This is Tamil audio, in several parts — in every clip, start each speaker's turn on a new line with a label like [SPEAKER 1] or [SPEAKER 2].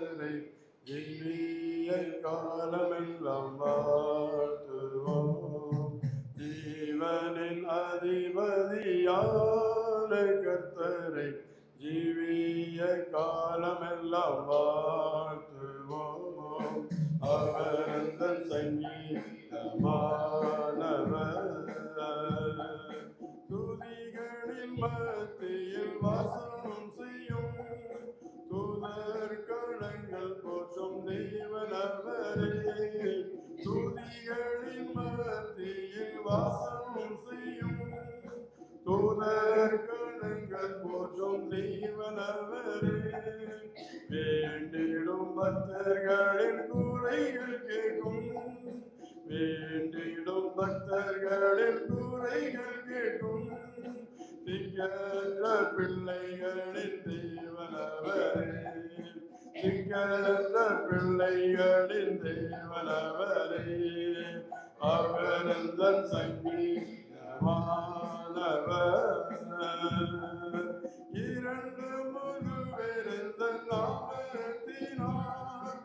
[SPEAKER 1] கர்த்தரை ஜீவிய காலமெல்லாம் வாழ்த்துவோம். ஜீவனின் அதிபதியான கர்த்தரை ஜீவிய காலமெல்லாம் வாழ்த்துவோம். அவர் அந்த சங்கீதமானவர், துதிகளின் மத்தியில் வாசம் செய்யும் தூதர் கணங்கள் போற்றும் தேவனவரே. துதிகளின் மத்தியில் வாசம் செய்யும் தூதர் கணங்கள் போற்றும் தேவனவரே. வேண்டிடும் பக்தர்களின் குறைகள் கேட்கும், வேண்டிடும் பக்தர்களின் குறைகள் கேட்கும் திக்கற்ற பிள்ளைகளின் தேவனவரே. திக்கற்ற பிள்ளைகளின் தேவனவரே. அவர் அந்த சங்கீதமானவர், இரண்டு முழுவெறிந்த நாமத்தினார்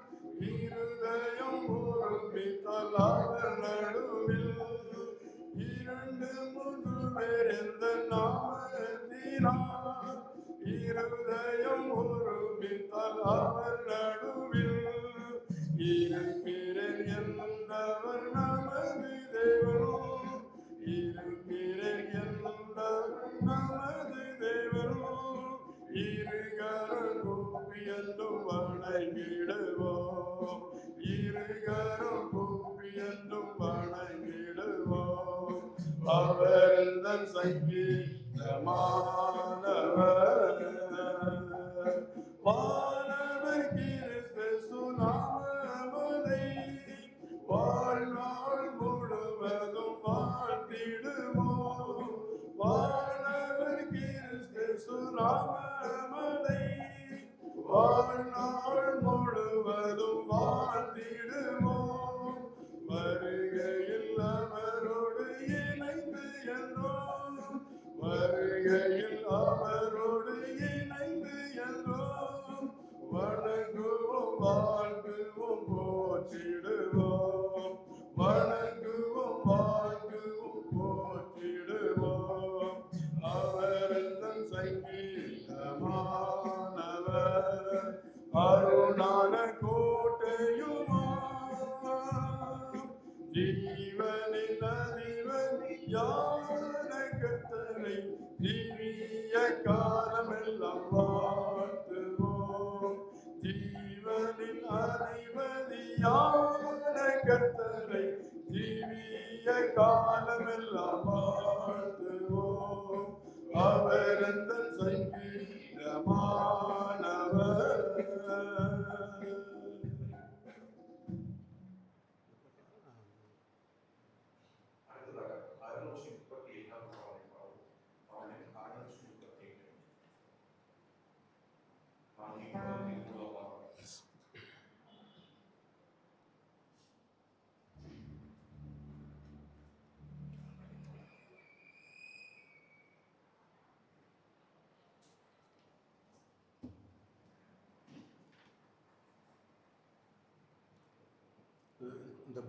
[SPEAKER 1] இருதயம் உறுப்பித்தால் அவர் நடுவில். இரண்டு முழுவெறிந்த நாமத்தினார் இருதயம் உறுப்பித்தால் அவர் நடுவில். இருக்கிறேன் என்றவர் நமது தேவன், இருக்கிறேன் என்றவர் நமது தேவன். இருகரம் கூப்பி என்றும் வணங்கிடுவோம், இருகரம் கூப்பி என்றும் வணங்கிடுவோம். அவர் இந்த சங்கீதமானவர், வானவர் கிறிஸ்து நாமத்தை வாழ்நாள் முழுவதும் வாழ்த்திடுவோம். வானவர் கிறிஸ்து நாமத்தை வாழ்நாள் முழுவதும் வாழ்த்திடுவோம். வருகையில் அவரோடு இணைந்து என்றோம், வருகையில் அவரோடு இணைந்து என்றோம். வணங்குவோம், வாழ்த்துவோம், போற்றிடுவோம், வணங்குவோம், வாழ்த்துவோம், போற்றிடுவோம். அவர் தன் சங்கீதமானவர், அருளான கோட்டையுமாம். ஜீவனின் அதிபதியான கர்த்தரை ஜீவிய காலமெல்லாம் வாழ்த்துவோம். ஜீவனின் அதிபதியான கர்த்தரை ஜீவிய காலமெல்லாம் வாழ்த்துவோம். அவர் அந்த சங்கீதமானவர். இந்த